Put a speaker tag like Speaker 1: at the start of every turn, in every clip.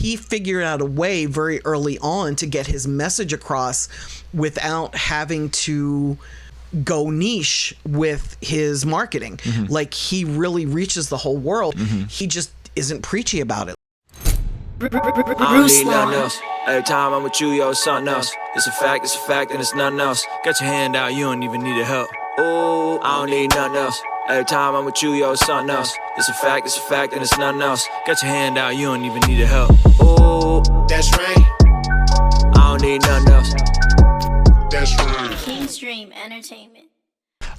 Speaker 1: he figured out a way very early on to get his message across without having to go niche with his marketing. Like, he really reaches the whole world. He just isn't preachy about it.
Speaker 2: I don't need nothing else. Every time I'm with you, yo, it's something else. It's a fact, and it's nothing else. Got your hand out, you don't even need a help. Ooh, I don't need nothing else. Every time I'm with you, yo, it's something else. It's a fact, and it's nothing else. Got your hand out, you don't even need a help. Ooh, that's right. I don't need nothing else. That's right.
Speaker 3: King's Dream Entertainment.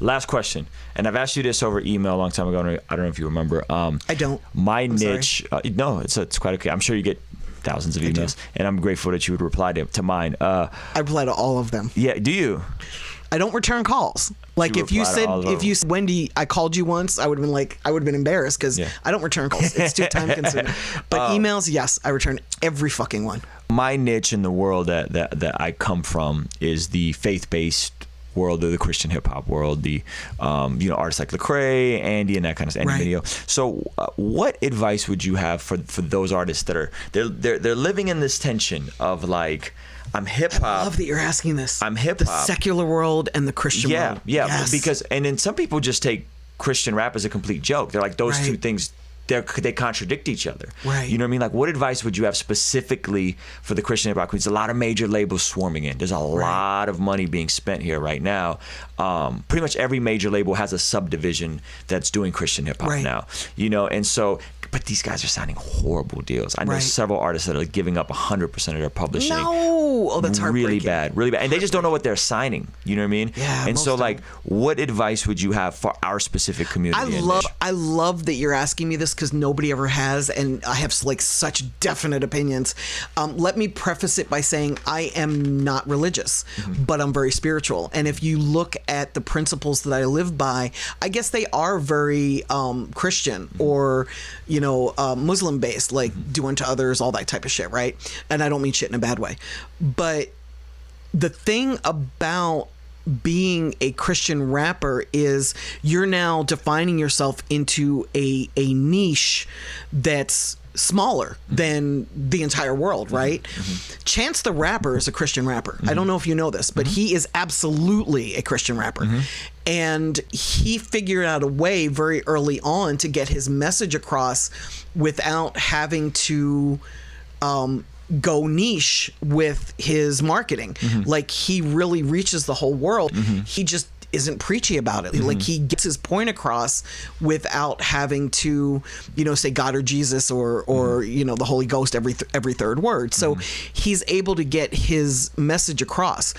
Speaker 4: Last question, and I've asked you this over email a long time ago. I don't know if you remember.
Speaker 1: I don't.
Speaker 4: My niche. No, it's quite okay. I'm sure you get thousands of emails, and I'm grateful that you would reply to mine.
Speaker 1: I reply to all of them.
Speaker 4: Yeah, do you?
Speaker 1: I don't return calls. Like, if you said, Wendy, I called you once, I would have been embarrassed because I don't return calls. It's too time consuming. But emails, yes, I return every fucking one.
Speaker 4: My niche in the world that I come from is the faith-based world, of the Christian hip hop world, the artists like Lecrae, Andy, and that kind of stuff, Andy Video. So what advice would you have for those artists that are they're living in this tension of like, I'm hip hop.
Speaker 1: I love that you're asking this.
Speaker 4: I'm hip hop.
Speaker 1: The secular world and the Christian world.
Speaker 4: Yeah,
Speaker 1: yes.
Speaker 4: Because and then some people just take Christian rap as a complete joke. They're like, those two things, they contradict each other.
Speaker 1: Right.
Speaker 4: You know what I mean? Like, what advice would you have specifically for the Christian hip hop? There's a lot of major labels swarming in. There's a lot of money being spent here right now. Pretty much every major label has a subdivision that's doing Christian hip hop now. And so, but these guys are signing horrible deals. I know several artists that are giving up 100% of their publishing.
Speaker 1: No, that's heartbreaking.
Speaker 4: Really bad, and they just don't know what they're signing. You know what I mean?
Speaker 1: Yeah.
Speaker 4: And so, like, what advice would you have for our specific community?
Speaker 1: I love that you're asking me this because nobody ever has, and I have like such definite opinions. Let me preface it by saying I am not religious, but I'm very spiritual. And if you look at the principles that I live by, I guess they are very Christian or Muslim based, like do unto others, all that type of shit, right? And I don't mean shit in a bad way. But the thing about being a Christian rapper is you're now defining yourself into a niche that's smaller than the entire world, right? Chance the Rapper is a Christian rapper. I don't know if you know this, but he is absolutely a Christian rapper. And he figured out a way very early on to get his message across without having to go niche with his marketing. Like, he really reaches the whole world. He just isn't preachy about it. Like, he gets his point across without having to, say God or Jesus or the Holy Ghost every third word. So he's able to get his message across.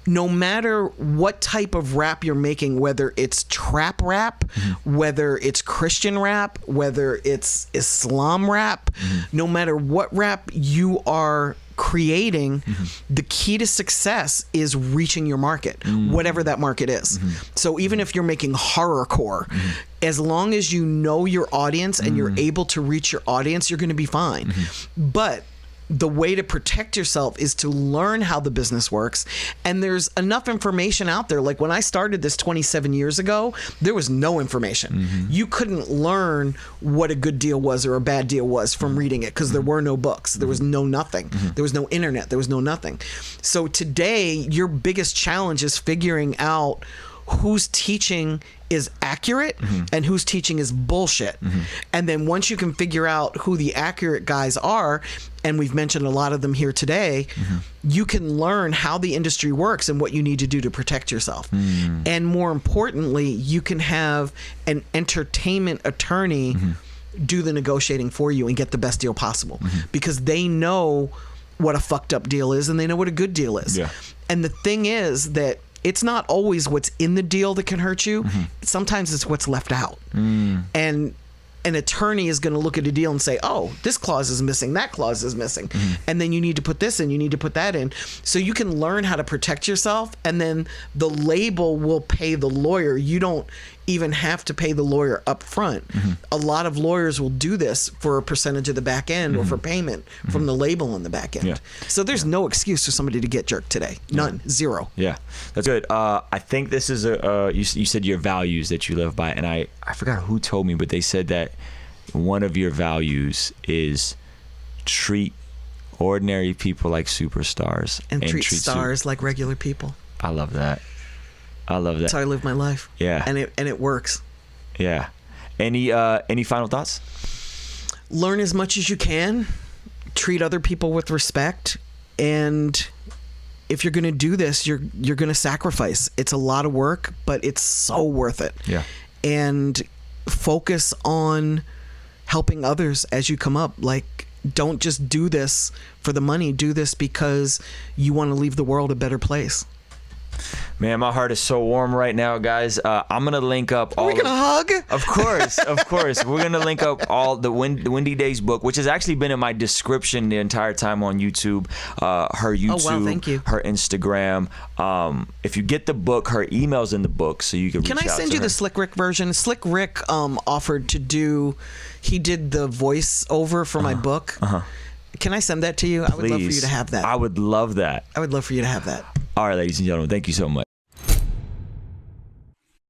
Speaker 1: No matter what type of rap you're making, whether it's trap rap, whether it's Christian rap, whether it's Islam rap, no matter what rap you are creating, the key to success is reaching your market, whatever that market is. So even if you're making horrorcore, as long as you know your audience and you're able to reach your audience, you're going to be fine. But the way to protect yourself is to learn how the business works. And there's enough information out there. Like, when I started this 27 years ago, there was no information. You couldn't learn what a good deal was or a bad deal was from reading it because there were no books. There was no nothing. There was no internet. There was no nothing. So today, your biggest challenge is figuring out whose teaching is accurate and whose teaching is bullshit. And then once you can figure out who the accurate guys are, and we've mentioned a lot of them here today, you can learn how the industry works and what you need to do to protect yourself. And more importantly, you can have an entertainment attorney do the negotiating for you and get the best deal possible because they know what a fucked up deal is and they know what a good deal is. And the thing is that it's not always what's in the deal that can hurt you. Sometimes it's what's left out. And an attorney is going to look at a deal and say, oh, this clause is missing, that clause is missing. And then you need to put this in, you need to put that in. So you can learn how to protect yourself, and then the label will pay the lawyer. You don't even have to pay the lawyer up front. A lot of lawyers will do this for a percentage of the back end or for payment from the label on the back end. So there's no excuse for somebody to get jerked today. None. Zero.
Speaker 4: Yeah, that's good. I think this is you said your values that you live by, and I forgot who told me, but they said that one of your values is treat ordinary people like superstars
Speaker 1: and treat stars like regular people.
Speaker 4: I love that. I love that.
Speaker 1: That's how I live my life.
Speaker 4: Yeah.
Speaker 1: And it works.
Speaker 4: Yeah. Any final thoughts?
Speaker 1: Learn as much as you can. Treat other people with respect. And if you're going to do this, you're going to sacrifice. It's a lot of work, but it's so worth it.
Speaker 4: Yeah.
Speaker 1: And focus on helping others as you come up. Like, don't just do this for the money. Do this because you want to leave the world a better place.
Speaker 4: Man, my heart is so warm right now, guys. I'm gonna link up all.
Speaker 1: Are we gonna hug?
Speaker 4: Of course. We're gonna link up all the Wendy Days book, which has actually been in my description the entire time on YouTube. Her YouTube,
Speaker 1: wow, thank you.
Speaker 4: Her Instagram. If you get the book, her email's in the book, so you can.
Speaker 1: Can
Speaker 4: reach
Speaker 1: I
Speaker 4: out
Speaker 1: send
Speaker 4: to
Speaker 1: you
Speaker 4: her.
Speaker 1: the Slick Rick version? Slick Rick offered to do. He did the voiceover for my book. Can I send that to you? I would love for you to have that.
Speaker 4: I would love that.
Speaker 1: I would love for you to have that.
Speaker 4: All right, ladies and gentlemen, thank you so much.